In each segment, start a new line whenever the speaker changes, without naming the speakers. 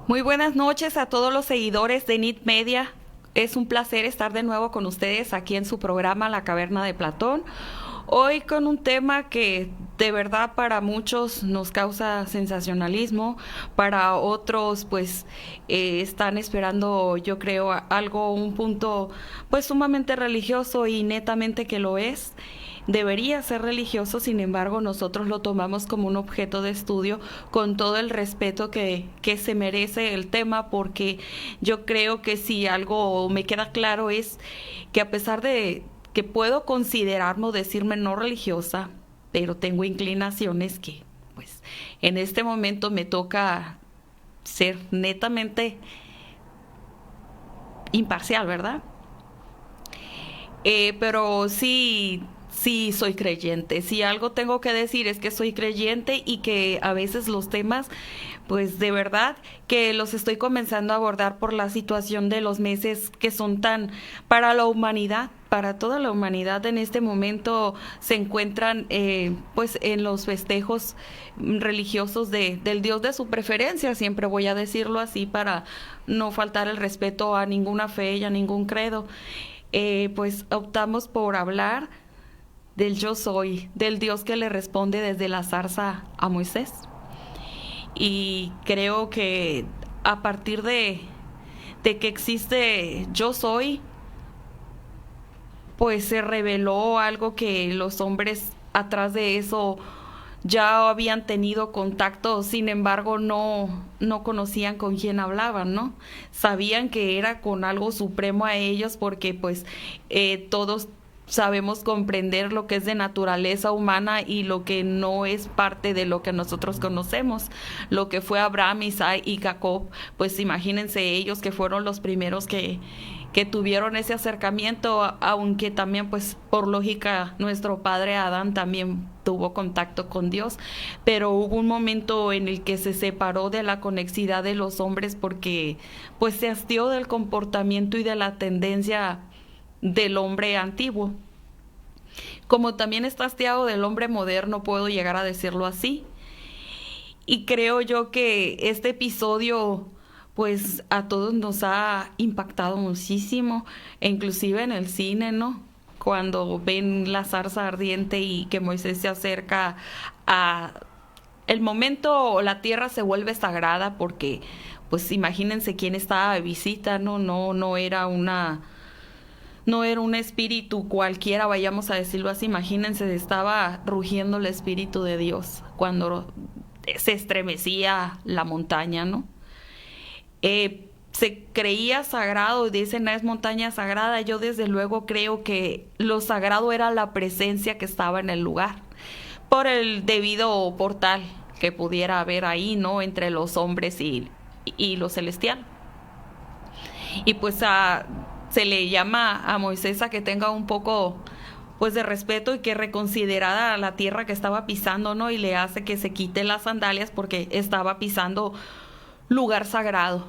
Muy buenas noches a todos los seguidores de NIT Media. Es un placer estar de nuevo con ustedes aquí en su programa La Caverna de Platón. Hoy con un tema que de verdad para muchos nos causa sensacionalismo, para otros pues están esperando, yo creo, algo, un punto pues sumamente religioso y netamente que lo es. Debería ser religioso, sin embargo, nosotros lo tomamos como un objeto de estudio con todo el respeto que se merece el tema, porque yo creo que si algo me queda claro es que a pesar de que puedo considerarme o decirme no religiosa, pero tengo inclinaciones que, pues, en este momento me toca ser netamente imparcial, ¿verdad? Pero sí, sí soy creyente. Si algo tengo que decir es que soy creyente y que a veces los temas, pues de verdad que los estoy comenzando a abordar por la situación de los meses que son tan para la humanidad. Para toda la humanidad en este momento se encuentran pues en los festejos religiosos del Dios de su preferencia, siempre voy a decirlo así para no faltar el respeto a ninguna fe y a ningún credo. Pues optamos por hablar del yo soy, del Dios que le responde desde la zarza a Moisés. Y creo que a partir de que existe yo soy, pues se reveló algo que los hombres atrás de eso ya habían tenido contacto, sin embargo no conocían con quién hablaban, ¿no? Sabían que era con algo supremo a ellos porque pues todos sabemos comprender lo que es de naturaleza humana y lo que no es parte de lo que nosotros conocemos. Lo que fue Abraham, Isaac y Jacob, pues imagínense ellos que fueron los primeros que tuvieron ese acercamiento, aunque también pues por lógica nuestro padre Adán también tuvo contacto con Dios, pero hubo un momento en el que se separó de la conexidad de los hombres porque pues se hastió del comportamiento y de la tendencia del hombre antiguo. Como también está hastiado del hombre moderno, puedo llegar a decirlo así. Y creo yo que este episodio pues a todos nos ha impactado muchísimo, e inclusive en el cine, ¿no? Cuando ven la zarza ardiente y que Moisés se acerca a el momento, la tierra se vuelve sagrada porque pues imagínense quién estaba de visita, no era una no era un espíritu cualquiera, vayamos a decirlo así. Imagínense, estaba rugiendo el espíritu de Dios cuando se estremecía la montaña, ¿no? Se creía sagrado, dicen es montaña sagrada. Yo desde luego creo que lo sagrado era la presencia que estaba en el lugar, por el debido portal que pudiera haber ahí, ¿no? Entre los hombres y lo celestial. Y pues se le llama a Moisés a que tenga un poco pues de respeto y que reconsiderara la tierra que estaba pisando, ¿no? Y le hace que se quite las sandalias porque estaba pisando lugar sagrado.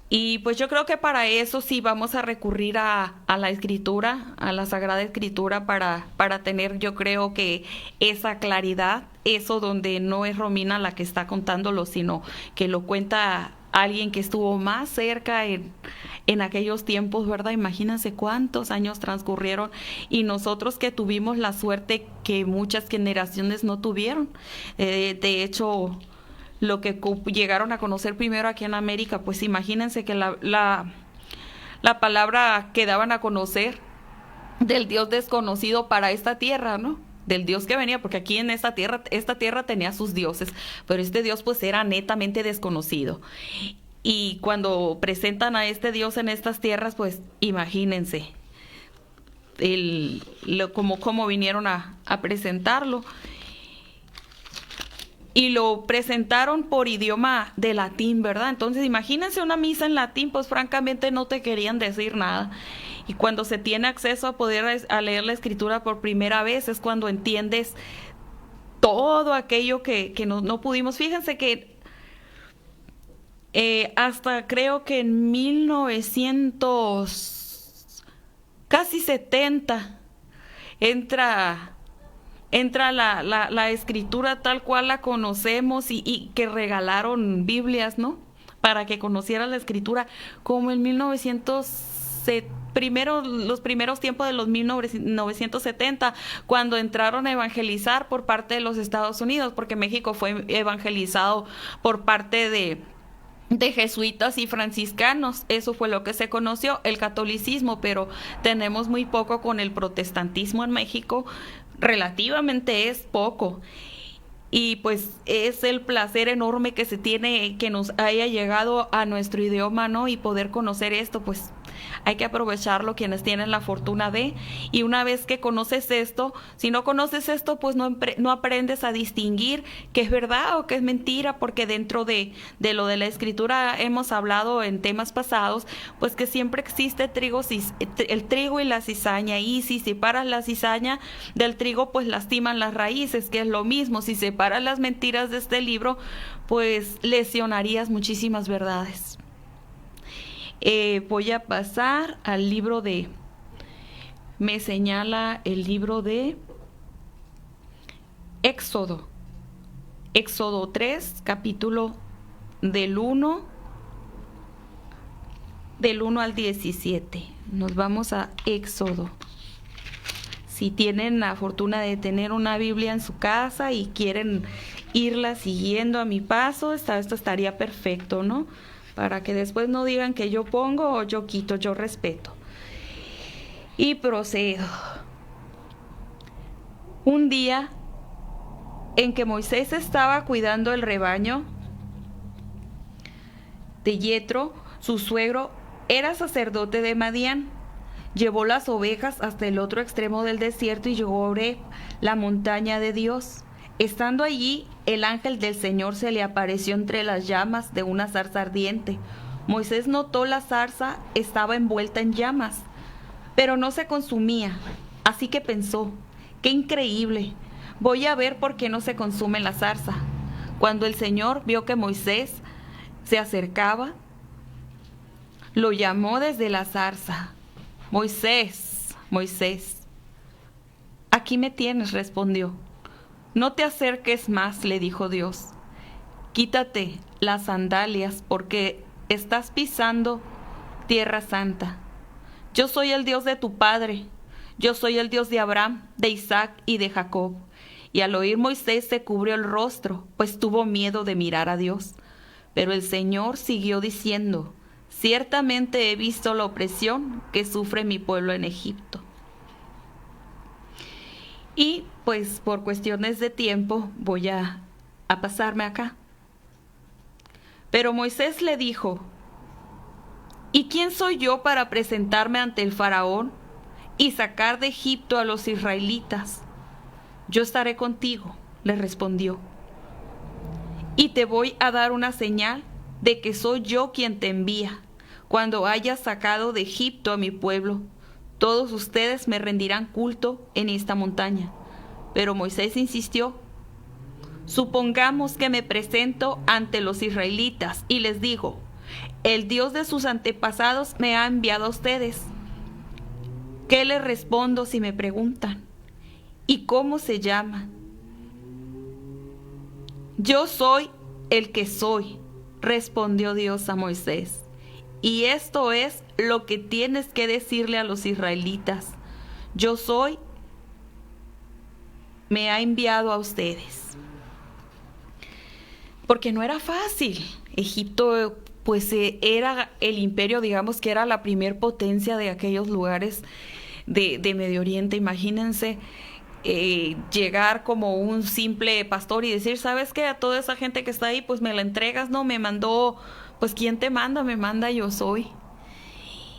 Y pues yo creo que para eso sí vamos a recurrir a la escritura, a la Sagrada Escritura, para tener yo creo que esa claridad, eso donde no es Romina la que está contándolo, sino que lo cuenta alguien que estuvo más cerca en aquellos tiempos, ¿verdad? Imagínense cuántos años transcurrieron y nosotros que tuvimos la suerte que muchas generaciones no tuvieron. De hecho, lo que llegaron a conocer primero aquí en América, pues imagínense que la palabra que daban a conocer del Dios desconocido para esta tierra, ¿no? Del Dios que venía, porque aquí en esta tierra tenía sus dioses, pero este Dios pues era netamente desconocido. Y cuando presentan a este Dios en estas tierras, pues imagínense cómo vinieron a presentarlo. Y lo presentaron por idioma de latín, ¿verdad? Entonces imagínense una misa en latín, pues francamente no te querían decir nada. Y cuando se tiene acceso a poder a leer la escritura por primera vez es cuando entiendes todo aquello que no pudimos. Fíjense que hasta creo que en 1900, casi 70, entra entra la escritura tal cual la conocemos y que regalaron Biblias, ¿no? Para que conociera la escritura, como en 1970. Los primeros tiempos de los 1970, cuando entraron a evangelizar por parte de los Estados Unidos, porque México fue evangelizado por parte de jesuitas y franciscanos. Eso fue lo que se conoció, el catolicismo, pero tenemos muy poco con el protestantismo en México, relativamente es poco. Y pues es el placer enorme que se tiene que nos haya llegado a nuestro idioma, ¿no? Y poder conocer esto, pues hay que aprovecharlo quienes tienen la fortuna de. Y una vez que conoces esto, si no conoces esto, pues no aprendes a distinguir qué es verdad o qué es mentira, porque dentro de lo de la escritura hemos hablado en temas pasados, pues que siempre existe el trigo y la cizaña, y si separas la cizaña del trigo, pues lastiman las raíces, que es lo mismo. Si separas las mentiras de este libro, pues lesionarías muchísimas verdades. Voy a pasar al libro me señala el libro de Éxodo. Éxodo 3, capítulo del 1 al 17. Nos vamos a Éxodo. Si tienen la fortuna de tener una Biblia en su casa y quieren irla siguiendo a mi paso, esto estaría perfecto, ¿no? Para que después no digan que yo pongo o yo quito, yo respeto. Y procedo. Un día en que Moisés estaba cuidando el rebaño de Yetro, su suegro era sacerdote de Madián. Llevó las ovejas hasta el otro extremo del desierto y llegó a Oreb, la montaña de Dios. Estando allí, el ángel del Señor se le apareció entre las llamas de una zarza ardiente. Moisés notó la zarza estaba envuelta en llamas, pero no se consumía. Así que pensó, ¡qué increíble! Voy a ver por qué no se consume la zarza. Cuando el Señor vio que Moisés se acercaba, lo llamó desde la zarza. Moisés, Moisés. Aquí me tienes, respondió. No te acerques más, le dijo Dios. Quítate las sandalias porque estás pisando tierra santa. Yo soy el Dios de tu padre. Yo soy el Dios de Abraham, de Isaac y de Jacob. Y al oír Moisés se cubrió el rostro, pues tuvo miedo de mirar a Dios. Pero el Señor siguió diciendo, ciertamente he visto la opresión que sufre mi pueblo en Egipto. Y pues por cuestiones de tiempo voy a pasarme acá. Pero Moisés le dijo, ¿y quién soy yo para presentarme ante el faraón y sacar de Egipto a los israelitas? Yo estaré contigo, le respondió, y te voy a dar una señal de que soy yo quien te envía. Cuando hayas sacado de Egipto a mi pueblo, todos ustedes me rendirán culto en esta montaña. Pero Moisés insistió, supongamos que me presento ante los israelitas y les digo, el Dios de sus antepasados me ha enviado a ustedes. ¿Qué les respondo si me preguntan? ¿Y cómo se llama? Yo soy el que soy, respondió Dios a Moisés. Y esto es lo que tienes que decirle a los israelitas. Yo soy, me ha enviado a ustedes. Porque no era fácil. Egipto, pues era el imperio, digamos que era la primer potencia de aquellos lugares de Medio Oriente. Imagínense llegar como un simple pastor y decir, ¿sabes qué? A toda esa gente que está ahí, pues me la entregas, ¿no? Me mandó, pues ¿quién te manda? Me manda yo soy.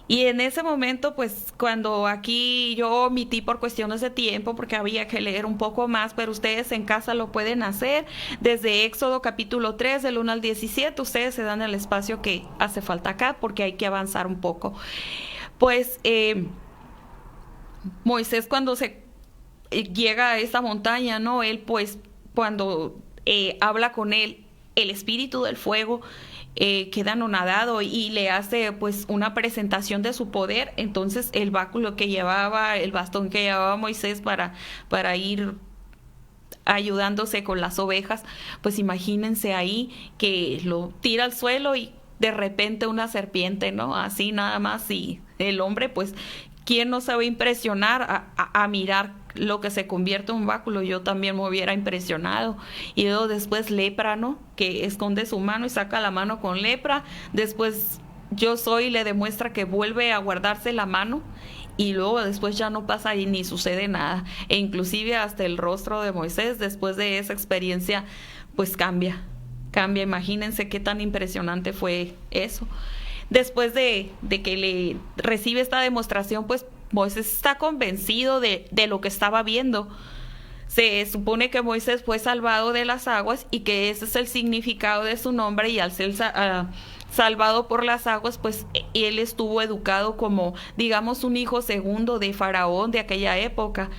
Y en ese momento, pues cuando aquí yo omití por cuestiones de tiempo, porque había que leer un poco más, pero ustedes en casa lo pueden hacer, desde Éxodo capítulo 3, del 1 al 17, ustedes se dan el espacio que hace falta acá, porque hay que avanzar un poco. Pues Moisés cuando se llega a esta montaña, ¿no? Él pues cuando habla con él, el espíritu del fuego queda anonadado y le hace pues una presentación de su poder. Entonces el báculo que llevaba, el bastón que llevaba Moisés para ir ayudándose con las ovejas, pues imagínense ahí que lo tira al suelo y de repente una serpiente, ¿no? Así nada más, y el hombre, pues, ¿quién no se va a impresionar a mirar lo que se convierte en un báculo? Yo también me hubiera impresionado. Y luego después lepra, ¿no? Que esconde su mano y saca la mano con lepra. Después yo soy, le demuestra que vuelve a guardarse la mano. Y luego después ya no pasa y ni sucede nada. E inclusive hasta el rostro de Moisés después de esa experiencia pues cambia. Imagínense qué tan impresionante fue eso. Después de que le recibe esta demostración, pues Moisés está convencido de lo que estaba viendo. Se supone que Moisés fue salvado de las aguas y que ese es el significado de su nombre, y al ser salvado por las aguas, pues él estuvo educado como, digamos, un hijo segundo de Faraón de aquella época.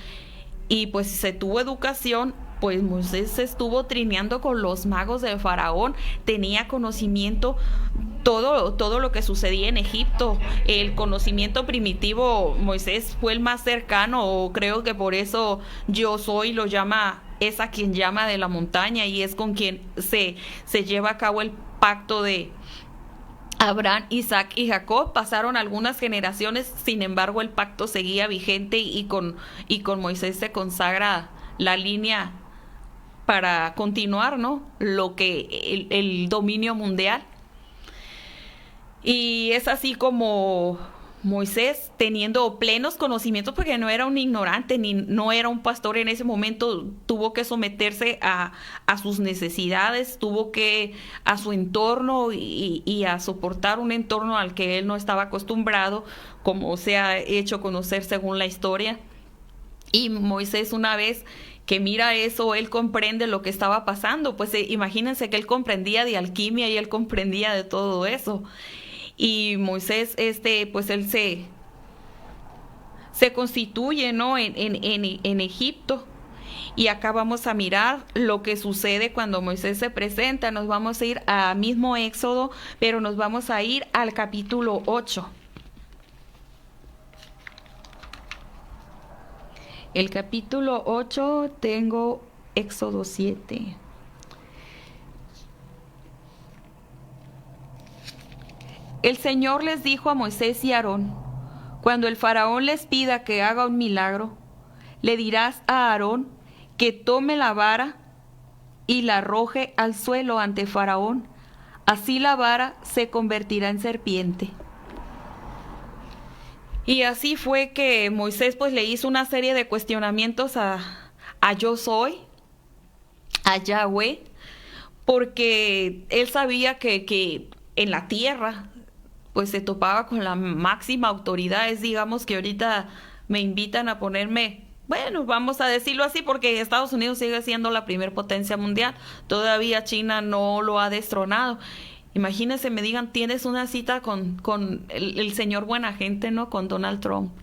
Y pues se tuvo educación, pues Moisés estuvo trineando con los magos de Faraón, tenía conocimiento todo lo que sucedía en Egipto, el conocimiento primitivo. Moisés fue el más cercano, o creo que por eso Yo Soy lo llama, es a quien llama de la montaña, y es con quien se lleva a cabo el pacto de Abraham, Isaac y Jacob. Pasaron algunas generaciones, sin embargo el pacto seguía vigente, y con Moisés se consagra la línea para continuar, ¿no? Lo que el dominio mundial. Y es así como Moisés, teniendo plenos conocimientos, porque no era un ignorante ni no era un pastor en ese momento, tuvo que someterse a sus necesidades, tuvo que a su entorno, y a soportar un entorno al que él no estaba acostumbrado, como se ha hecho conocer según la historia. Y Moisés, una vez que mira eso, él comprende lo que estaba pasando. Pues imagínense que él comprendía de alquimia y él comprendía de todo eso. Y Moisés, pues él se constituye, ¿no? En Egipto. Y acá vamos a mirar lo que sucede cuando Moisés se presenta. Nos vamos a ir a mismo Éxodo, pero nos vamos a ir al capítulo 8. El capítulo 8, tengo Éxodo 7. El Señor les dijo a Moisés y a Aarón: cuando el faraón les pida que haga un milagro, le dirás a Aarón que tome la vara y la arroje al suelo ante faraón. Así la vara se convertirá en serpiente. Y así fue que Moisés pues le hizo una serie de cuestionamientos a Yo Soy, a Yahweh, porque él sabía que en la tierra pues se topaba con la máxima autoridad. Es, digamos, que ahorita me invitan a ponerme, bueno, vamos a decirlo así, porque Estados Unidos sigue siendo la primer potencia mundial, todavía China no lo ha destronado. Imagínense, me digan, tienes una cita con el señor buena gente, ¿no? Con Donald Trump.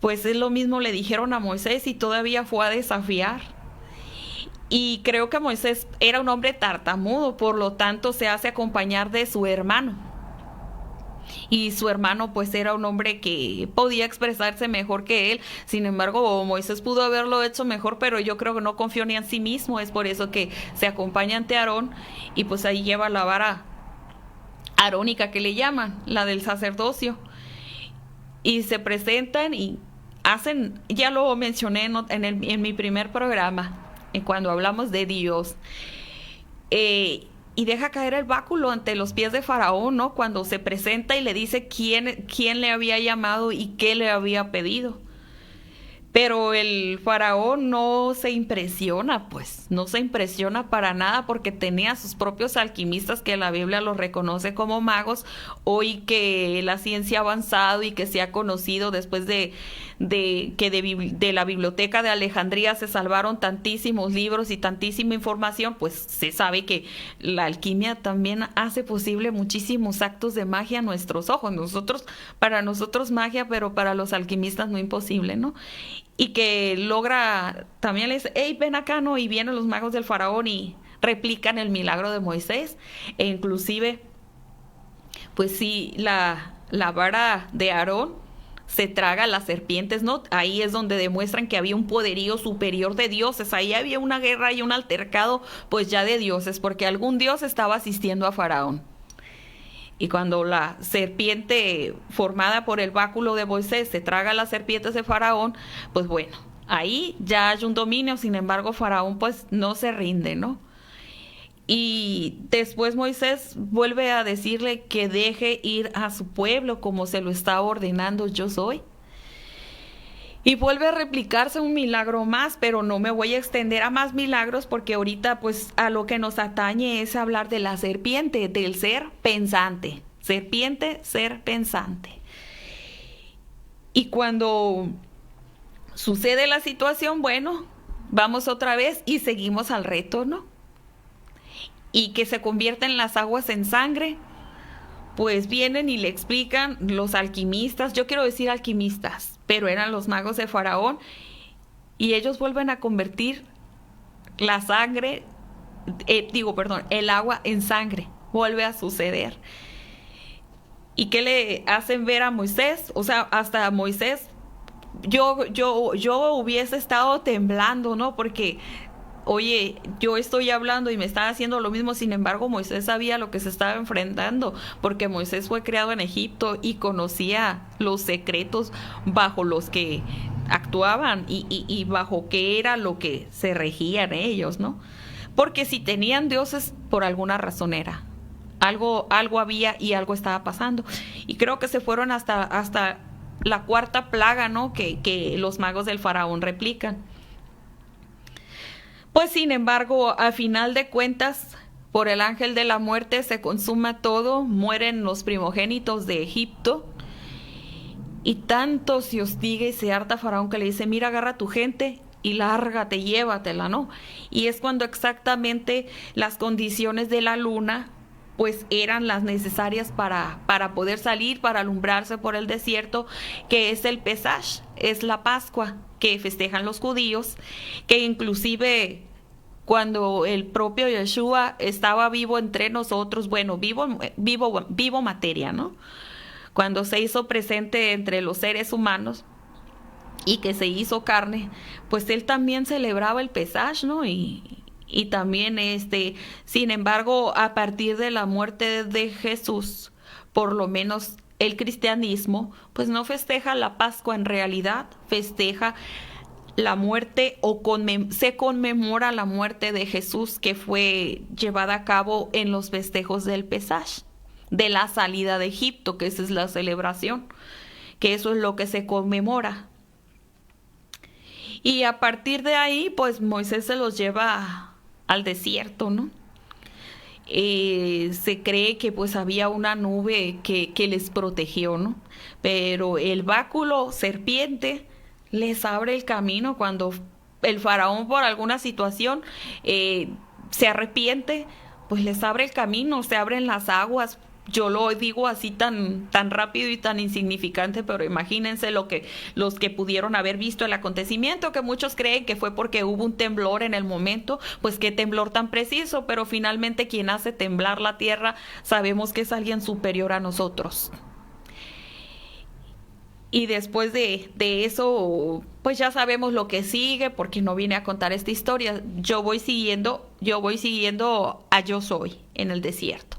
Pues es lo mismo le dijeron a Moisés, y todavía fue a desafiar. Y creo que Moisés era un hombre tartamudo, por lo tanto se hace acompañar de su hermano. Y su hermano pues era un hombre que podía expresarse mejor que él. Sin embargo, Moisés pudo haberlo hecho mejor, pero yo creo que no confió ni en sí mismo. Es por eso que se acompaña ante Aarón, y pues ahí lleva la vara arónica, que le llaman, la del sacerdocio, y se presentan y hacen, ya lo mencioné en mi primer programa, cuando hablamos de Dios, y deja caer el báculo ante los pies de Faraón, ¿no? Cuando se presenta y le dice quién le había llamado y qué le había pedido. Pero el faraón no se impresiona, pues, no se impresiona para nada, porque tenía sus propios alquimistas, que la Biblia los reconoce como magos, hoy que la ciencia ha avanzado y que se ha conocido después de la biblioteca de Alejandría se salvaron tantísimos libros y tantísima información. Pues se sabe que la alquimia también hace posible muchísimos actos de magia a nuestros ojos. Para nosotros magia, pero para los alquimistas no, imposible, ¿no? Y que logra, también le dice, hey, ven acá, ¿no? Y vienen los magos del faraón y replican el milagro de Moisés. E inclusive, pues sí, la vara de Aarón se traga las serpientes, ¿no? Ahí es donde demuestran que había un poderío superior de dioses, ahí había una guerra y un altercado, pues ya de dioses, porque algún dios estaba asistiendo a Faraón. Y cuando la serpiente formada por el báculo de Moisés se traga las serpientes de Faraón, pues bueno, ahí ya hay un dominio, sin embargo Faraón pues no se rinde, ¿no? Y después Moisés vuelve a decirle que deje ir a su pueblo como se lo está ordenando yo soy. Y vuelve a replicarse un milagro más, pero no me voy a extender a más milagros porque ahorita pues a lo que nos atañe es hablar de la serpiente, del ser pensante. Serpiente, ser pensante. Y cuando sucede la situación, bueno, vamos otra vez y seguimos al reto, ¿no? Y que se convierten las aguas en sangre, pues vienen y le explican los alquimistas, yo quiero decir alquimistas, pero eran los magos de Faraón, y ellos vuelven a convertir la sangre, el agua en sangre, vuelve a suceder. ¿Y qué le hacen ver a Moisés? O sea, hasta Moisés, yo hubiese estado temblando, ¿no? Porque oye, yo estoy hablando y me están haciendo lo mismo, sin embargo Moisés sabía lo que se estaba enfrentando, porque Moisés fue criado en Egipto y conocía los secretos bajo los que actuaban y bajo qué era lo que se regían ellos, ¿no? Porque si tenían dioses, por alguna razón era. Algo había y algo estaba pasando. Y creo que se fueron hasta la cuarta plaga, ¿no? Que los magos del faraón replican. Pues sin embargo, a final de cuentas, por el ángel de la muerte se consuma todo, mueren los primogénitos de Egipto, y tanto se hostiga y se harta Faraón que le dice, mira, agarra a tu gente y lárgate, llévatela, ¿no? Y es cuando exactamente las condiciones de la luna pues eran las necesarias para poder salir, para alumbrarse por el desierto, que es el Pesach, es la Pascua que festejan los judíos, que inclusive cuando el propio Yeshua estaba vivo entre nosotros, bueno, vivo materia, ¿no? Cuando se hizo presente entre los seres humanos y que se hizo carne, pues él también celebraba el Pesach, ¿no? Y también sin embargo, a partir de la muerte de Jesús, por lo menos el cristianismo, pues no festeja la Pascua en realidad, festeja la muerte se conmemora la muerte de Jesús que fue llevada a cabo en los festejos del Pesach, de la salida de Egipto, que esa es la celebración, que eso es lo que se conmemora. Y a partir de ahí, pues Moisés se los lleva al desierto, ¿no? Se cree que pues había una nube que les protegió, ¿no? Pero el báculo serpiente les abre el camino cuando el faraón por alguna situación se arrepiente, pues les abre el camino, se abren las aguas. Yo lo digo así tan rápido y tan insignificante, pero imagínense los que pudieron haber visto el acontecimiento, que muchos creen que fue porque hubo un temblor en el momento, pues qué temblor tan preciso, pero finalmente quien hace temblar la tierra sabemos que es alguien superior a nosotros. Y después de eso, pues ya sabemos lo que sigue, porque no vine a contar esta historia. Yo voy siguiendo a Yo Soy en el desierto.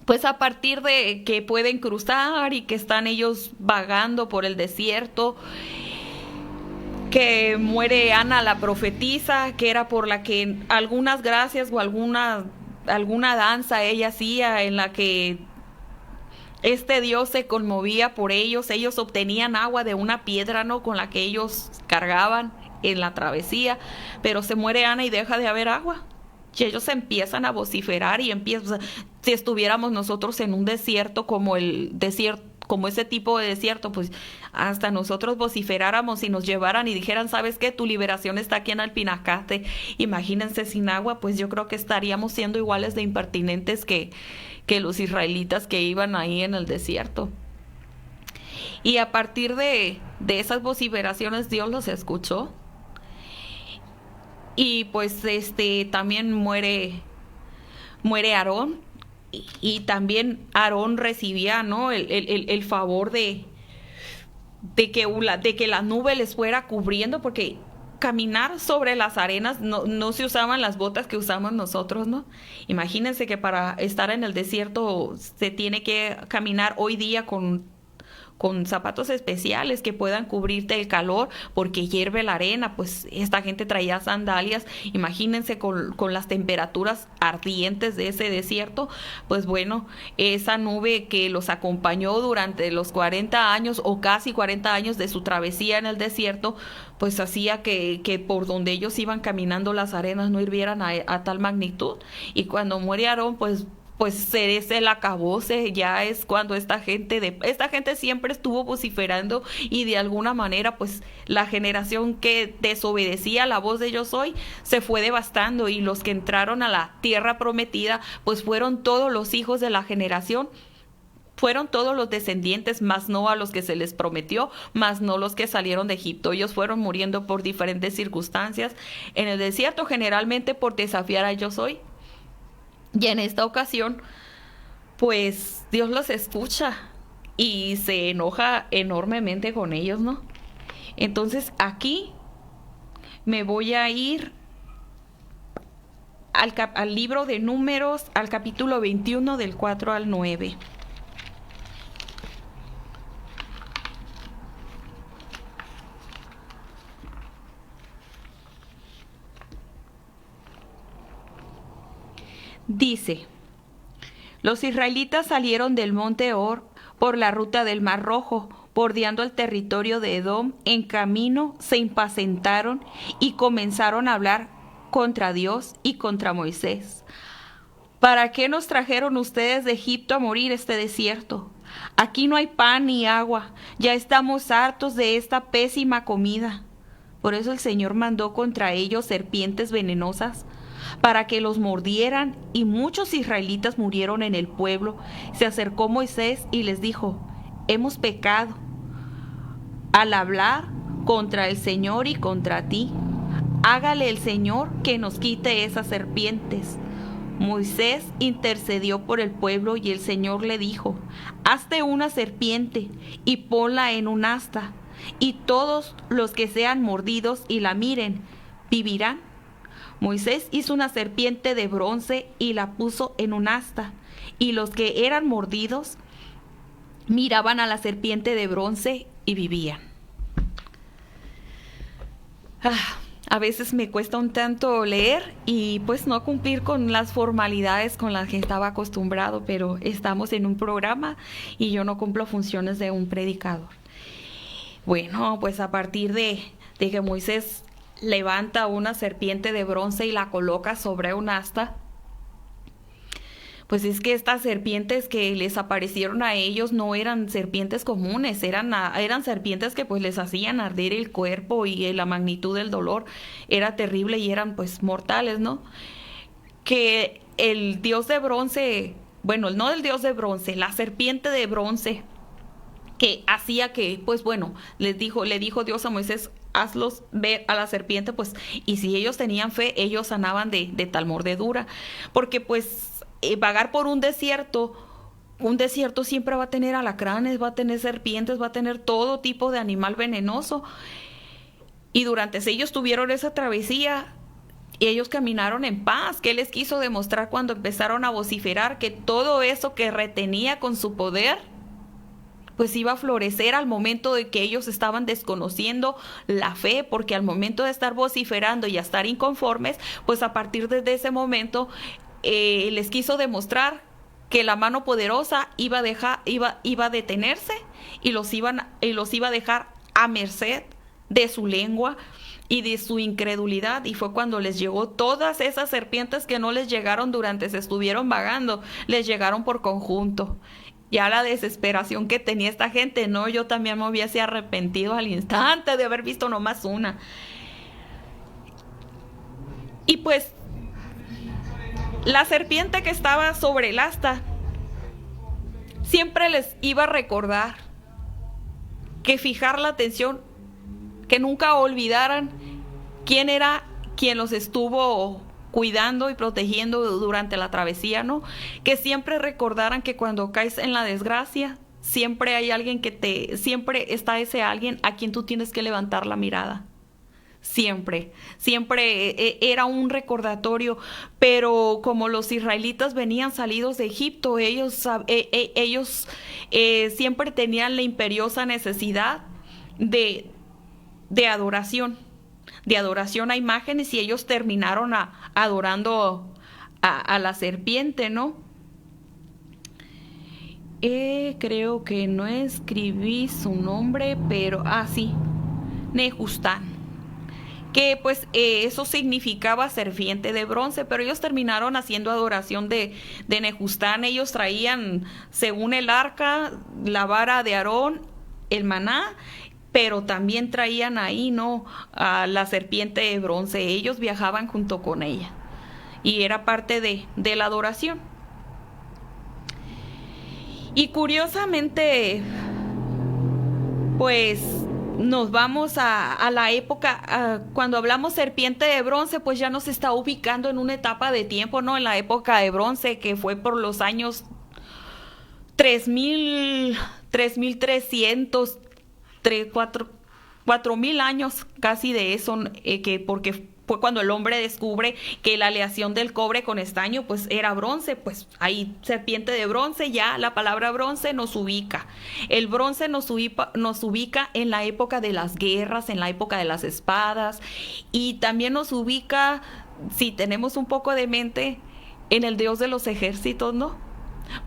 Pues a partir de que pueden cruzar y que están ellos vagando por el desierto, que muere Ana la profetisa, que era por la que algunas gracias o alguna danza ella hacía en la que Dios se conmovía por ellos obtenían agua de una piedra, ¿no? Con la que ellos cargaban en la travesía, pero se muere Ana y deja de haber agua. Y ellos empiezan a vociferar y empiezan, si estuviéramos nosotros en un desierto como ese tipo de desierto, pues hasta nosotros vociferáramos y nos llevaran y dijeran, ¿sabes qué? Tu liberación está aquí en Alpinacate. Imagínense sin agua, pues yo creo que estaríamos siendo iguales de impertinentes que los israelitas que iban ahí en el desierto. Y a partir de esas vociferaciones Dios los escuchó. Y pues también muere Aarón, y también Aarón recibía, ¿no? el favor de de que la nube les fuera cubriendo, porque caminar sobre las arenas no se usaban las botas que usamos nosotros, ¿no? Imagínense que para estar en el desierto se tiene que caminar hoy día con zapatos especiales que puedan cubrirte el calor porque hierve la arena. Pues esta gente traía sandalias, imagínense con las temperaturas ardientes de ese desierto. Pues bueno, esa nube que los acompañó durante los 40 años o casi 40 años de su travesía en el desierto, pues hacía que por donde ellos iban caminando las arenas no hirvieran a tal magnitud. Y cuando muere Aarón, pues se el acabose. Ya es cuando esta gente siempre estuvo vociferando, y de alguna manera pues la generación que desobedecía la voz de Yo Soy se fue devastando, y los que entraron a la tierra prometida pues fueron todos los hijos de la generación. Fueron todos los descendientes, más no a los que se les prometió, más no los que salieron de Egipto. Ellos fueron muriendo por diferentes circunstancias en el desierto, generalmente por desafiar a Yo Soy. Y en esta ocasión, pues Dios los escucha y se enoja enormemente con ellos, ¿no? Entonces me voy a ir al libro de Números, al capítulo 21 del 4 al 9. Dice: los israelitas salieron del monte Hor por la ruta del Mar Rojo, bordeando el territorio de Edom. En camino se impacientaron y comenzaron a hablar contra Dios y contra Moisés. ¿Para qué nos trajeron ustedes de Egipto a morir este desierto? Aquí no hay pan ni agua, ya estamos hartos de esta pésima comida. Por eso el Señor mandó contra ellos serpientes venenosas, para que los mordieran, y muchos israelitas murieron en el pueblo. Se acercó Moisés y les dijo: hemos pecado al hablar contra el Señor y contra ti. Hágale el Señor que nos quite esas serpientes. Moisés intercedió por el pueblo, y el Señor le dijo: hazte una serpiente y ponla en un asta, y todos los que sean mordidos y la miren vivirán. Moisés hizo una serpiente de bronce y la puso en un asta, y los que eran mordidos miraban a la serpiente de bronce y vivían. A veces me cuesta un tanto leer y pues no cumplir con las formalidades con las que estaba acostumbrado, pero estamos en un programa y yo no cumplo funciones de un predicador. Bueno, pues a partir de que Moisés levanta una serpiente de bronce y la coloca sobre un asta, pues es que estas serpientes que les aparecieron a ellos no eran serpientes comunes, eran serpientes que pues les hacían arder el cuerpo, y la magnitud del dolor era terrible y eran pues mortales, ¿no? Que el dios de bronce, bueno, no el dios de bronce, la serpiente de bronce que hacía que, pues bueno, le dijo Dios a Moisés: hazlos ver a la serpiente, pues, y si ellos tenían fe, ellos sanaban de tal mordedura, porque pues vagar por un desierto siempre va a tener alacranes, va a tener serpientes, va a tener todo tipo de animal venenoso, y durante ellos tuvieron esa travesía, y ellos caminaron en paz. ¿Qué les quiso demostrar cuando empezaron a vociferar? Que todo eso que retenía con su poder pues iba a florecer al momento de que ellos estaban desconociendo la fe, porque al momento de estar vociferando y a estar inconformes, pues a partir de ese momento les quiso demostrar que la mano poderosa iba a detenerse, y los iba a dejar a merced de su lengua y de su incredulidad. Y fue cuando les llegó todas esas serpientes que no les llegaron durante se estuvieron vagando, les llegaron por conjunto. Ya la desesperación que tenía esta gente, no, yo también me hubiese arrepentido al instante de haber visto nomás una. Y pues la serpiente que estaba sobre el asta siempre les iba a recordar que fijar la atención, que nunca olvidaran quién era quien los estuvo cuidando y protegiendo durante la travesía, ¿no? Que siempre recordaran que cuando caes en la desgracia, siempre hay alguien siempre está ese alguien a quien tú tienes que levantar la mirada. Siempre, siempre era un recordatorio, pero como los israelitas venían salidos de Egipto, ellos siempre tenían la imperiosa necesidad de, de adoración, de adoración a imágenes y ellos terminaron adorando a la serpiente, ¿no? Creo que no escribí su nombre, pero, sí, Nehustán, que pues eso significaba serpiente de bronce, pero ellos terminaron haciendo adoración de Nehustán. Ellos traían, según el arca, la vara de Aarón, el maná, pero también traían ahí, ¿no?, a la serpiente de bronce. Ellos viajaban junto con ella y era parte de la adoración. Y curiosamente, pues nos vamos a la época, cuando hablamos serpiente de bronce, pues ya nos está ubicando en una etapa de tiempo, ¿no? En la época de bronce, que fue por los años 3000, 3300, 4000 años, casi de eso, porque fue cuando el hombre descubre que la aleación del cobre con estaño pues era bronce. Pues ahí serpiente de bronce, ya la palabra bronce nos ubica. El bronce nos ubica en la época de las guerras, en la época de las espadas, y también nos ubica, si tenemos un poco de mente, en el Dios de los ejércitos, ¿no?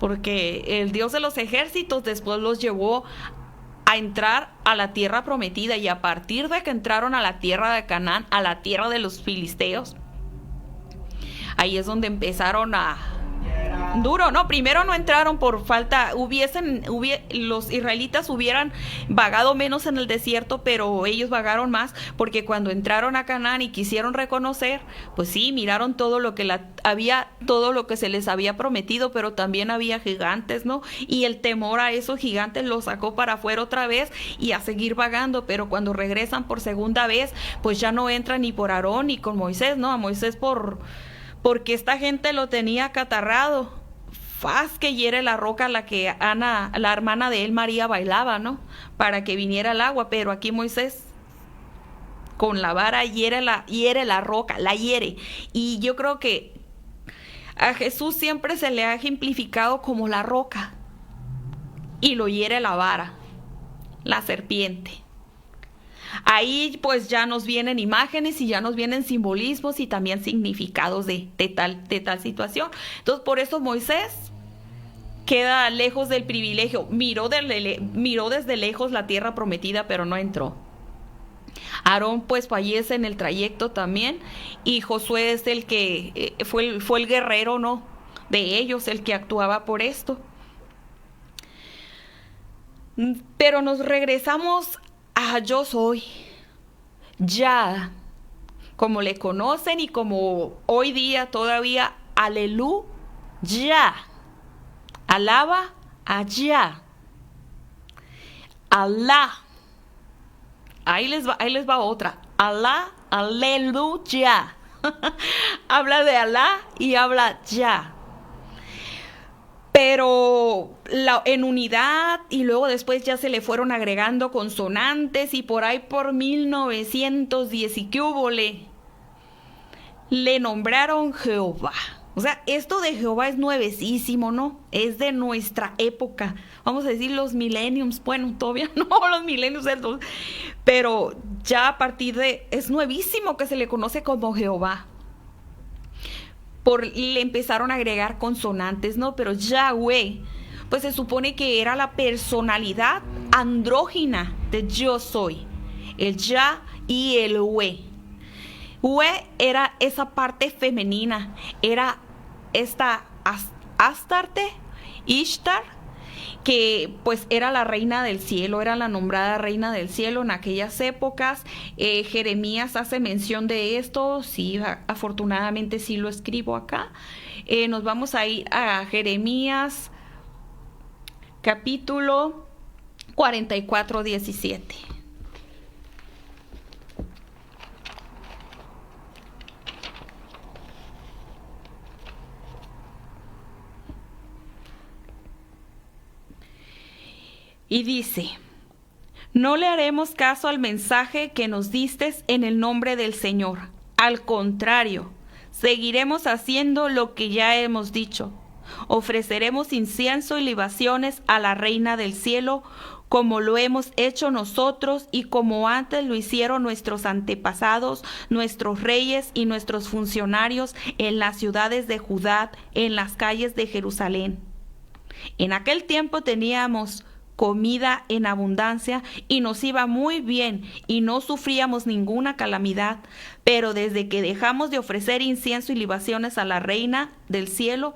Porque el Dios de los ejércitos después los llevó a entrar a la tierra prometida, y a partir de que entraron a la tierra de Canaán, a la tierra de los filisteos, ahí es donde empezaron a duro, ¿no? Primero no entraron por falta, los israelitas hubieran vagado menos en el desierto, pero ellos vagaron más, porque cuando entraron a Canaán y quisieron reconocer, pues sí, miraron todo lo que todo lo que se les había prometido, pero también había gigantes, ¿no? Y el temor a esos gigantes los sacó para afuera otra vez y a seguir vagando. Pero cuando regresan por segunda vez, pues ya no entran ni por Aarón ni con Moisés, ¿no? A Moisés porque esta gente lo tenía acatarrado. Faz que hiere la roca, la que Ana, la hermana de él, María, bailaba, ¿no? Para que viniera el agua. Pero aquí Moisés con la vara hiere la roca, la hiere. Y yo creo que a Jesús siempre se le ha ejemplificado como la roca, y lo hiere la vara, la serpiente. Ahí pues ya nos vienen imágenes y ya nos vienen simbolismos y también significados de tal situación. Entonces, por eso Moisés queda lejos del privilegio. Miró desde lejos la tierra prometida, pero no entró. Aarón pues fallece en el trayecto también, y Josué es el que fue el guerrero, ¿no?, de ellos, el que actuaba por esto. Pero nos regresamos a Yo Soy, Ya, como le conocen y como hoy día todavía, aleluya, alaba a Ya, Alá. Ahí les va otra, Alá, aleluya. Habla de Alá y habla Ya, pero en unidad, y luego después ya se le fueron agregando consonantes, y por ahí por 1910 y qué húbole, le nombraron Jehová. O sea, esto de Jehová es nuevecísimo, ¿no? Es de nuestra época. Vamos a decir los millenniums. Bueno, todavía no los millenniums, pero ya a partir es nuevísimo que se le conoce como Jehová. Le empezaron a agregar consonantes, ¿no? Pero Yahweh, pues se supone que era la personalidad andrógina de Yo Soy, el Ya y el We. We era esa parte femenina, era esta Astarte, Ishtar, que pues era la reina del cielo, era la nombrada reina del cielo en aquellas épocas. Jeremías hace mención de esto, sí, afortunadamente sí lo escribo acá. Nos vamos a ir a Jeremías capítulo 44, 17. Y dice: no le haremos caso al mensaje que nos distes en el nombre del Señor. Al contrario, seguiremos haciendo lo que ya hemos dicho. Ofreceremos incienso y libaciones a la Reina del Cielo, como lo hemos hecho nosotros y como antes lo hicieron nuestros antepasados, nuestros reyes y nuestros funcionarios en las ciudades de Judá, en las calles de Jerusalén. En aquel tiempo teníamos comida en abundancia y nos iba muy bien y no sufríamos ninguna calamidad, pero desde que dejamos de ofrecer incienso y libaciones a la Reina del Cielo,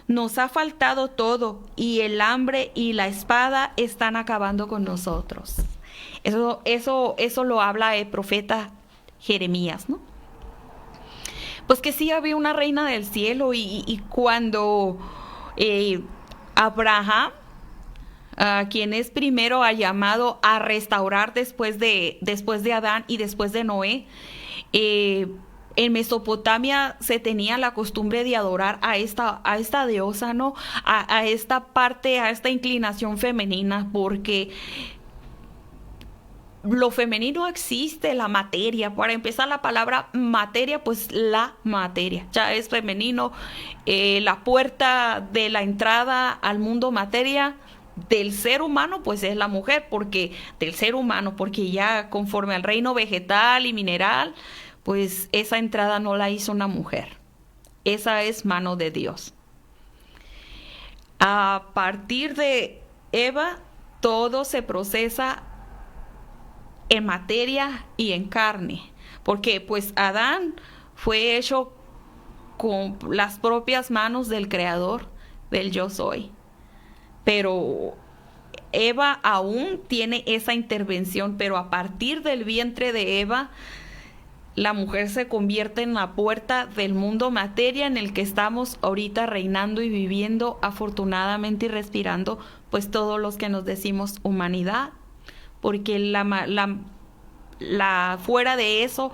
nos ha faltado todo y el hambre y la espada están acabando con nosotros. Eso lo habla el profeta Jeremías, ¿no? Pues que sí había una reina del cielo y cuando Abraham, quien es primero ha llamado a restaurar después de Adán y después de Noé, en Mesopotamia se tenía la costumbre de adorar a esta diosa, ¿no? A esta parte, a esta inclinación femenina, porque lo femenino existe, la materia. Para empezar, la palabra materia, pues la materia, ya es femenino. La puerta de la entrada al mundo materia del ser humano, pues es la mujer, porque ya conforme al reino vegetal y mineral, pues esa entrada no la hizo una mujer. Esa es mano de Dios. A partir de Eva, todo se procesa en materia y en carne, porque pues Adán fue hecho con las propias manos del Creador, del Yo Soy. Pero Eva aún tiene esa intervención, pero a partir del vientre de Eva, la mujer se convierte en la puerta del mundo materia en el que estamos ahorita reinando y viviendo afortunadamente y respirando, pues todos los que nos decimos humanidad, porque fuera de eso,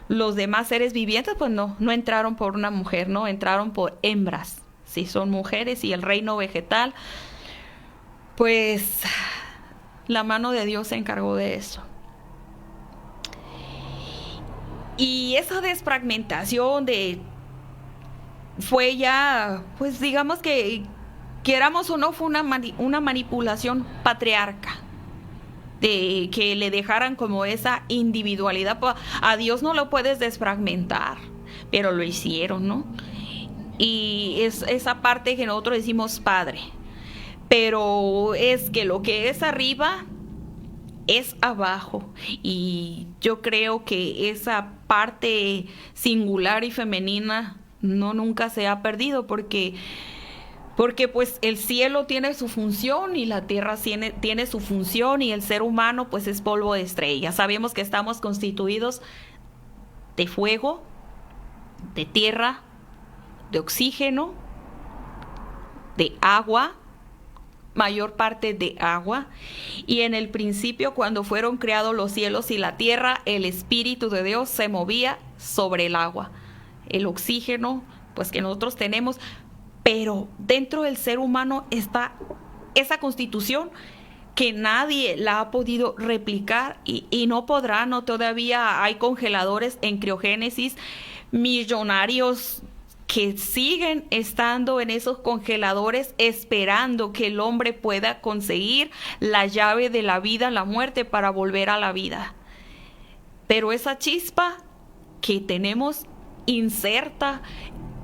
los demás seres vivientes pues no entraron por una mujer, no entraron por hembras, sí son mujeres, y el reino vegetal, pues la mano de Dios se encargó de eso. Y esa desfragmentación fue ya, pues digamos que queramos o no, fue una manipulación patriarca, de que le dejaran como esa individualidad. A Dios no lo puedes desfragmentar, pero lo hicieron, ¿no? Y es esa parte que nosotros decimos Padre, pero es que lo que es arriba es abajo, y yo creo que esa parte singular y femenina nunca se ha perdido, porque pues el cielo tiene su función y la tierra tiene su función, y el ser humano pues es polvo de estrella. Sabemos que estamos constituidos de fuego, de tierra, de oxígeno, de agua, mayor parte de agua, y en el principio, cuando fueron creados los cielos y la tierra, el Espíritu de Dios se movía sobre el agua. El oxígeno, pues que nosotros tenemos, pero dentro del ser humano está esa constitución que nadie la ha podido replicar y no podrá, no, todavía hay congeladores en criogénesis millonarios que siguen estando en esos congeladores esperando que el hombre pueda conseguir la llave de la vida, la muerte, para volver a la vida. Pero esa chispa que tenemos inserta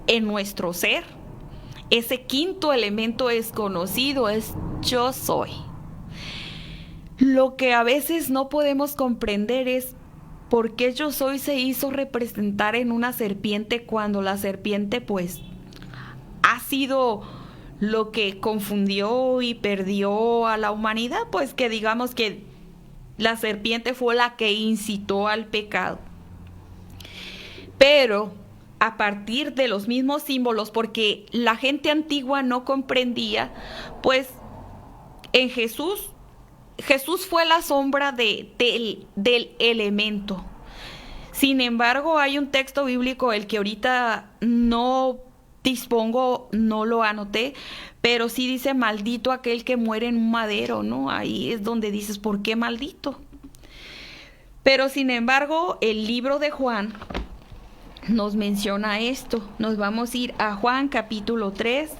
en nuestro ser, ese quinto elemento desconocido, es yo soy. Lo que a veces no podemos comprender es por qué yo soy se hizo representar en una serpiente, cuando la serpiente pues ha sido lo que confundió y perdió a la humanidad, pues que digamos que la serpiente fue la que incitó al pecado. Pero a partir de los mismos símbolos, porque la gente antigua no comprendía, pues en Jesús fue la sombra del elemento. Sin embargo, hay un texto bíblico, el que ahorita no dispongo, no lo anoté, pero sí dice maldito aquel que muere en un madero, ¿no? Ahí es donde dices, ¿por qué maldito? Pero sin embargo, el libro de Juan nos menciona esto. Nos vamos a ir a Juan capítulo 3,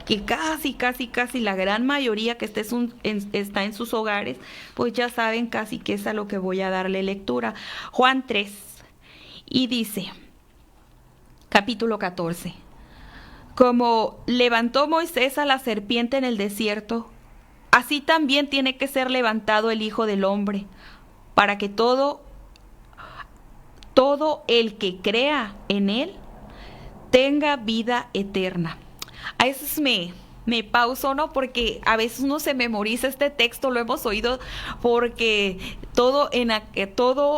que casi la gran mayoría que está en sus hogares, pues ya saben casi que es a lo que voy a darle lectura. Juan 3, y dice, capítulo 14, como levantó Moisés a la serpiente en el desierto, así también tiene que ser levantado el Hijo del Hombre, para que todo el que crea en él tenga vida eterna. A veces me pauso, ¿no? Porque a veces uno se memoriza este texto, lo hemos oído, porque todo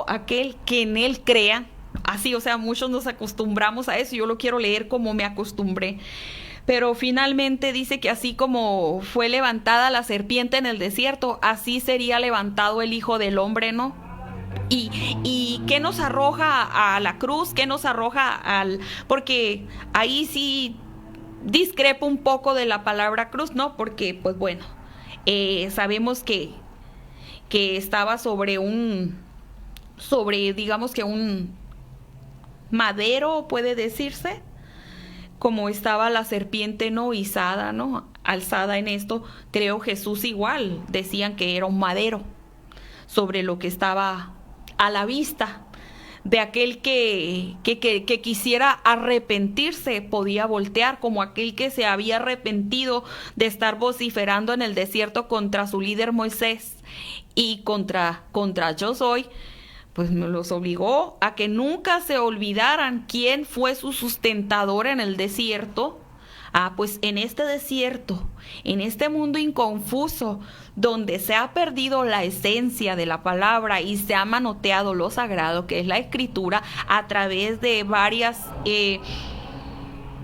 aquel que en él crea, así, o sea, muchos nos acostumbramos a eso, yo lo quiero leer como me acostumbré. Pero finalmente dice que así como fue levantada la serpiente en el desierto, así sería levantado el Hijo del Hombre, ¿no? ¿Y qué nos arroja a la cruz? ¿Qué nos arroja al...? Porque ahí sí discrepo un poco de la palabra cruz, ¿no? Porque, pues bueno, sabemos que estaba digamos que un madero, puede decirse, como estaba la serpiente, ¿no? Izada, ¿no? Alzada en esto, creo Jesús igual, decían que era un madero sobre lo que estaba a la vista de aquel que quisiera arrepentirse, podía voltear, como aquel que se había arrepentido de estar vociferando en el desierto contra su líder Moisés y contra Yo Soy, pues los obligó a que nunca se olvidaran quién fue su sustentador en el desierto. Pues en este desierto, en este mundo inconfuso, donde se ha perdido la esencia de la palabra y se ha manoteado lo sagrado, que es la escritura, a través de varias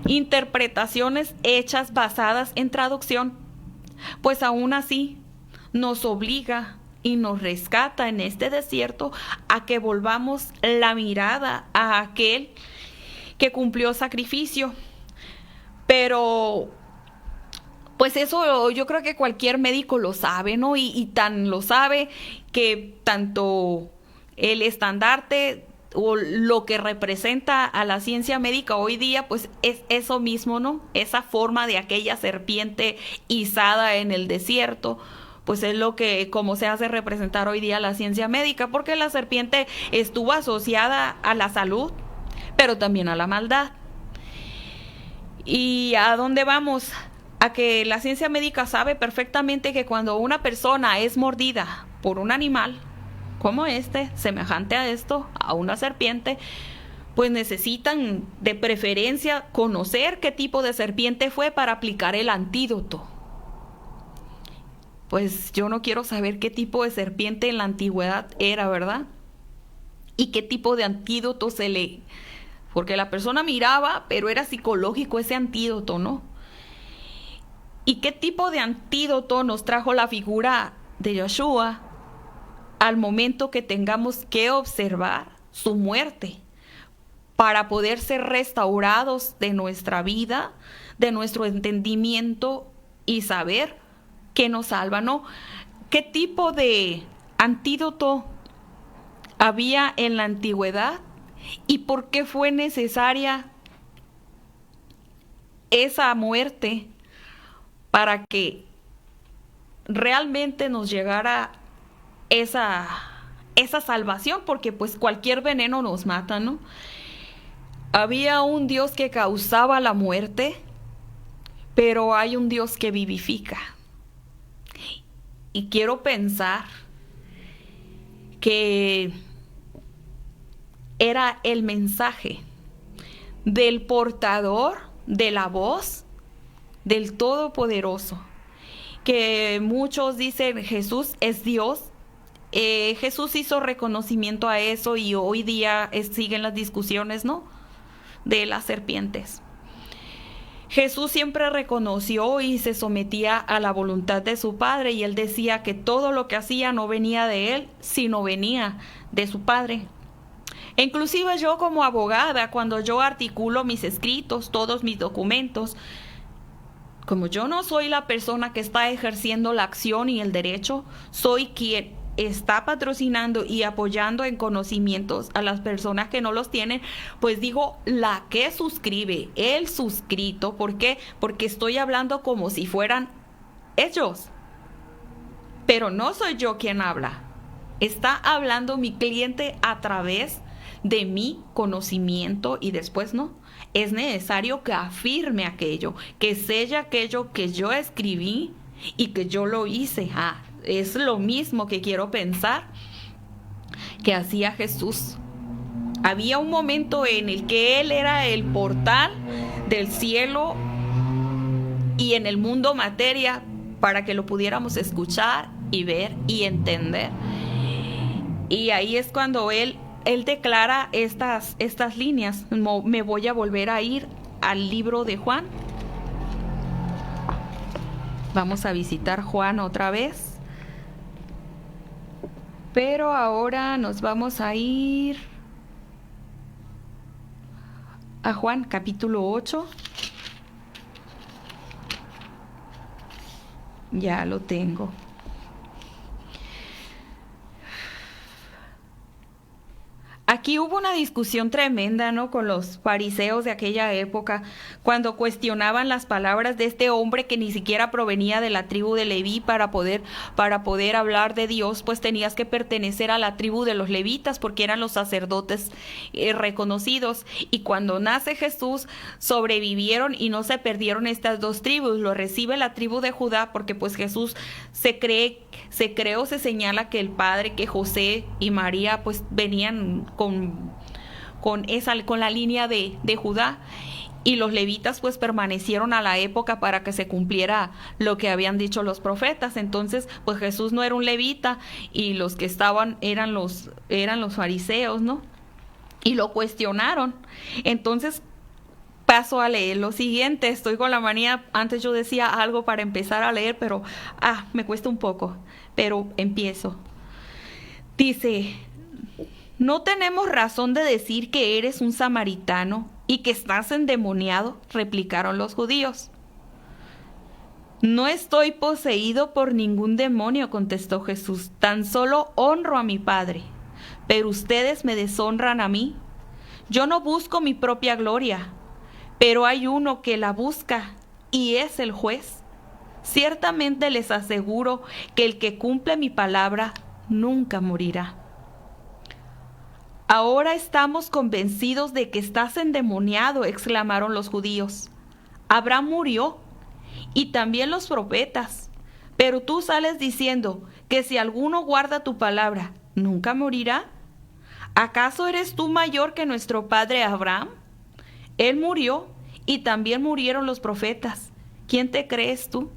interpretaciones hechas basadas en traducción, pues aún así nos obliga y nos rescata en este desierto a que volvamos la mirada a aquel que cumplió sacrificio. Pero, pues eso yo creo que cualquier médico lo sabe, ¿no? Y tan lo sabe que tanto el estandarte o lo que representa a la ciencia médica hoy día, pues es eso mismo, ¿no? Esa forma de aquella serpiente izada en el desierto, pues es lo que, como se hace representar hoy día la ciencia médica, porque la serpiente estuvo asociada a la salud, pero también a la maldad. ¿Y a dónde vamos? A que la ciencia médica sabe perfectamente que cuando una persona es mordida por un animal como semejante a esto, a una serpiente, pues necesitan de preferencia conocer qué tipo de serpiente fue para aplicar el antídoto. Pues yo no quiero saber qué tipo de serpiente en la antigüedad era, ¿verdad? Y qué tipo de antídoto porque la persona miraba, pero era psicológico ese antídoto, ¿no? ¿Y qué tipo de antídoto nos trajo la figura de Yeshua al momento que tengamos que observar su muerte para poder ser restaurados de nuestra vida, de nuestro entendimiento y saber qué nos salva, ¿no? ¿Qué tipo de antídoto había en la antigüedad? ¿Y por qué fue necesaria esa muerte para que realmente nos llegara esa salvación? Porque pues cualquier veneno nos mata, ¿no? Había un Dios que causaba la muerte, pero hay un Dios que vivifica. Y quiero pensar que era el mensaje del portador de la voz del Todopoderoso, que muchos dicen Jesús es Dios. Jesús hizo reconocimiento a eso y hoy día siguen las discusiones, ¿no? De las serpientes. Jesús siempre reconoció y se sometía a la voluntad de su Padre, y él decía que todo lo que hacía no venía de él, sino venía de su Padre. Inclusive yo como abogada, cuando yo articulo mis escritos, todos mis documentos, Como yo no soy la persona que está ejerciendo la acción y el derecho, soy quien está patrocinando y apoyando en conocimientos a las personas que no los tienen, pues digo la que suscribe, el suscrito. ¿Por qué? Porque estoy hablando como si fueran ellos, pero no soy yo quien habla. Está hablando mi cliente a través de mi conocimiento y después no. Es necesario que afirme aquello, que selle aquello que yo escribí y que yo lo hice. Es lo mismo que quiero pensar que hacía Jesús. Había un momento en el que Él era el portal del cielo y en el mundo materia para que lo pudiéramos escuchar y ver y entender. Y ahí es cuando Él declara estas líneas. Me voy a volver a ir al libro de Juan. Vamos a visitar Juan otra vez. Pero ahora nos vamos a ir a Juan capítulo 8. Ya lo tengo. Aquí hubo una discusión tremenda, ¿no?, con los fariseos de aquella época, cuando cuestionaban las palabras de este hombre que ni siquiera provenía de la tribu de Leví. Para poder hablar de Dios, pues tenías que pertenecer a la tribu de los levitas, porque eran los sacerdotes reconocidos. Y cuando nace Jesús, sobrevivieron y no se perdieron estas dos tribus. Lo recibe la tribu de Judá, porque pues Jesús se señala que el padre, que José y María, pues venían con la línea de Judá, y los levitas pues permanecieron a la época para que se cumpliera lo que habían dicho los profetas. Entonces pues Jesús no era un levita, y los que estaban eran los fariseos, ¿no? Y lo cuestionaron. Entonces paso a leer lo siguiente. Estoy con la manía, antes yo decía algo para empezar a leer, pero me cuesta un poco, pero empiezo. Dice: ¿no tenemos razón de decir que eres un samaritano y que estás endemoniado?, replicaron los judíos. No estoy poseído por ningún demonio, contestó Jesús, tan solo honro a mi Padre, pero ustedes me deshonran a mí. Yo no busco mi propia gloria, pero hay uno que la busca, y es el juez. Ciertamente les aseguro que el que cumple mi palabra nunca morirá. Ahora estamos convencidos de que estás endemoniado, exclamaron los judíos. Abraham murió, y también los profetas, pero tú sales diciendo que si alguno guarda tu palabra, nunca morirá. ¿Acaso eres tú mayor que nuestro padre Abraham? Él murió, y también murieron los profetas. ¿Quién te crees tú?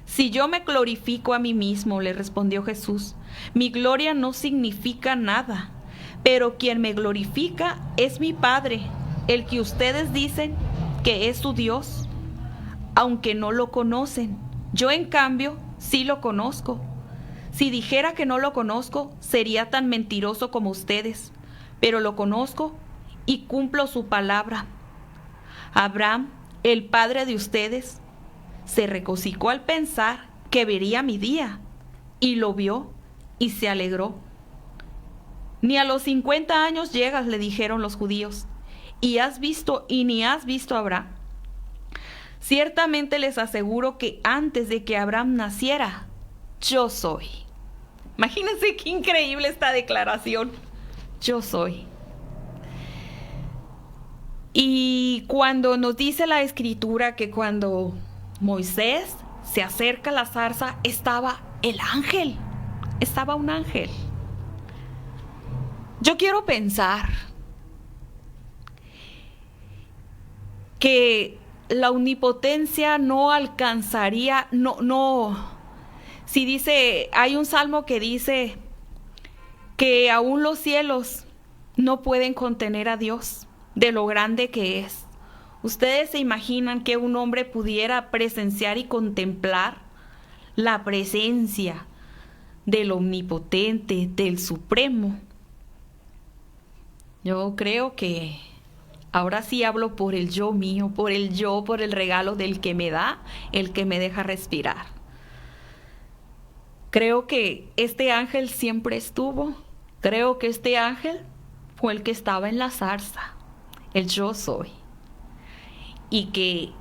Si yo me glorifico a mí mismo, le respondió Jesús, mi gloria no significa nada. Pero quien me glorifica es mi Padre, el que ustedes dicen que es su Dios, aunque no lo conocen. Yo, en cambio, sí lo conozco. Si dijera que no lo conozco, sería tan mentiroso como ustedes, pero lo conozco y cumplo su palabra. Abraham, el padre de ustedes, se regocijó al pensar que vería mi día, y lo vio y se alegró. Ni a los 50 años llegas, le dijeron los judíos, y ni has visto a Abraham. Ciertamente les aseguro que antes de que Abraham naciera, yo soy. Imagínense qué increíble esta declaración. Yo soy. Y cuando nos dice la Escritura que cuando Moisés se acerca a la zarza, estaba el ángel. Estaba un ángel. Yo quiero pensar que la omnipotencia no alcanzaría, si dice, hay un salmo que dice que aún los cielos no pueden contener a Dios de lo grande que es. ¿Ustedes se imaginan que un hombre pudiera presenciar y contemplar la presencia del omnipotente, del supremo? Yo creo que Ahora sí hablo por el yo mío, por el yo, por el regalo del que me da, el que me deja respirar. Creo que este ángel siempre estuvo. Creo que este ángel fue el que estaba en la zarza, el yo soy. Y que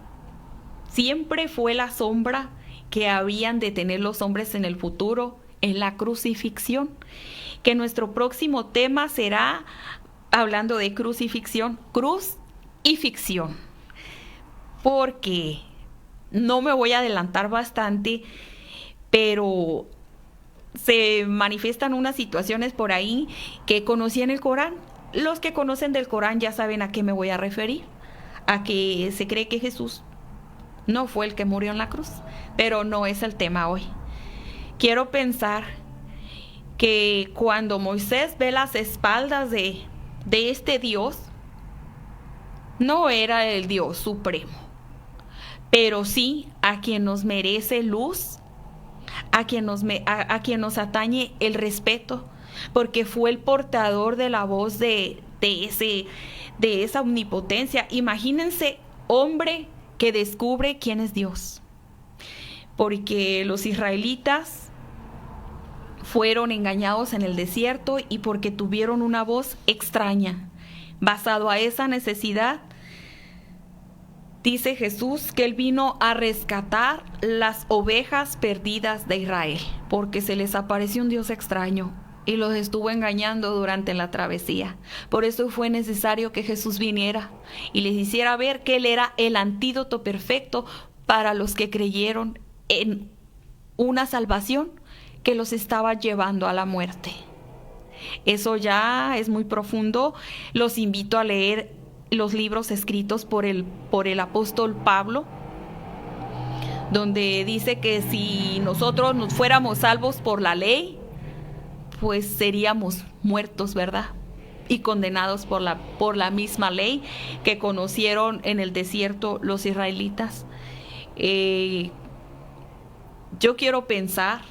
siempre fue la sombra que habían de tener los hombres en el futuro, en la crucifixión. Que nuestro próximo tema será, hablando de crucifixión, cruz y ficción. Porque no me voy a adelantar bastante, pero se manifiestan unas situaciones por ahí que conocí en el Corán. Los que conocen del Corán ya saben a qué me voy a referir. A que se cree que Jesús no fue el que murió en la cruz, pero no es el tema hoy. Quiero pensar que cuando Moisés ve las espaldas de este Dios, no era el Dios supremo, pero sí a quien nos merece luz, a quien nos atañe el respeto, porque fue el portador de la voz de esa omnipotencia. Imagínense, hombre que descubre quién es Dios, porque los israelitas fueron engañados en el desierto y porque tuvieron una voz extraña. Basado a esa necesidad, dice Jesús que Él vino a rescatar las ovejas perdidas de Israel, porque se les apareció un Dios extraño y los estuvo engañando durante la travesía. Por eso fue necesario que Jesús viniera y les hiciera ver que Él era el antídoto perfecto para los que creyeron en una salvación que los estaba llevando a la muerte. Eso ya es muy profundo. Los invito a leer los libros escritos por el apóstol Pablo, donde dice que si nosotros nos fuéramos salvos por la ley, pues seríamos muertos, ¿verdad? Y condenados por la misma ley que conocieron en el desierto los israelitas. Yo quiero pensar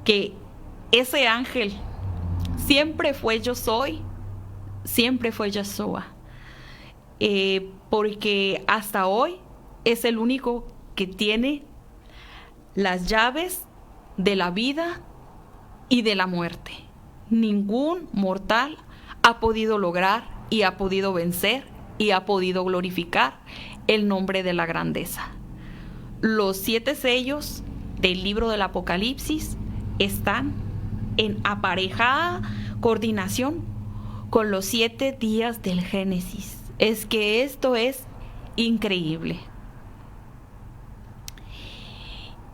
que ese ángel siempre fue yo soy, siempre fue Yeshua, porque hasta hoy es el único que tiene las llaves de la vida y de la muerte. Ningún mortal ha podido lograr y ha podido vencer y ha podido glorificar el nombre de la grandeza. Los 7 sellos del libro del Apocalipsis están en aparejada coordinación con los 7 días del Génesis. Es que esto es increíble.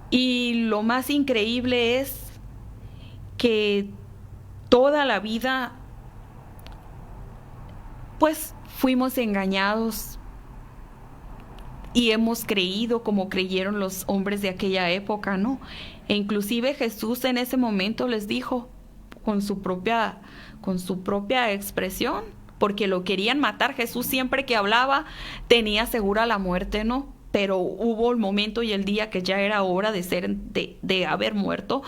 Y lo más increíble es que toda la vida pues fuimos engañados y hemos creído como creyeron los hombres de aquella época, ¿no? E inclusive Jesús en ese momento les dijo con su propia expresión, porque lo querían matar. Jesús siempre que hablaba tenía segura la muerte, ¿no? Pero hubo el momento y el día que ya era hora de haber muerto,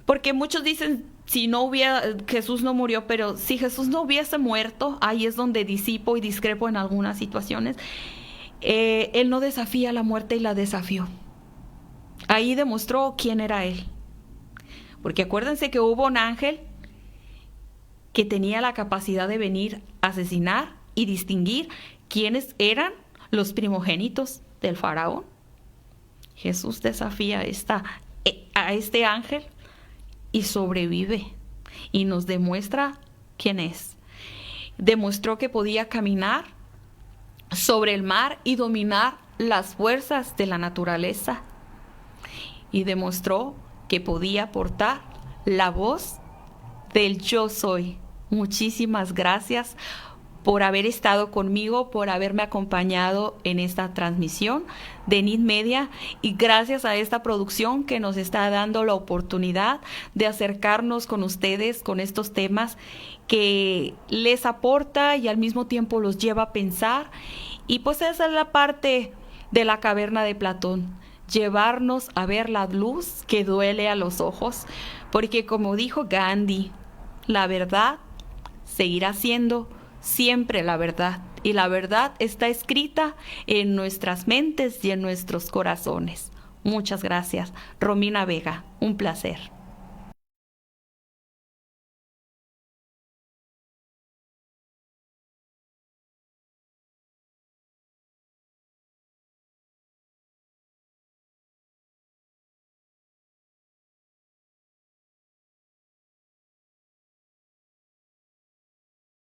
porque muchos dicen Jesús no murió, pero si Jesús no hubiese muerto, ahí es donde disipo y discrepo en algunas situaciones. Él no desafía la muerte y la desafió. Ahí demostró quién era Él. Porque acuérdense que hubo un ángel que tenía la capacidad de venir a asesinar y distinguir quiénes eran los primogénitos del faraón. Jesús desafía a este ángel y sobrevive y nos demuestra quién es. Demostró que podía caminar sobre el mar y dominar las fuerzas de la naturaleza, y demostró que podía portar la voz del yo soy. Muchísimas gracias por haber estado conmigo, por haberme acompañado en esta transmisión de NIT Media, y gracias a esta producción que nos está dando la oportunidad de acercarnos con ustedes con estos temas que les aporta y al mismo tiempo los lleva a pensar. Y pues esa es la parte de la caverna de Platón, llevarnos a ver la luz que duele a los ojos, porque como dijo Gandhi, la verdad seguirá siendo siempre la verdad, y la verdad está escrita en nuestras mentes y en nuestros corazones. Muchas gracias, Romina Vega, un placer.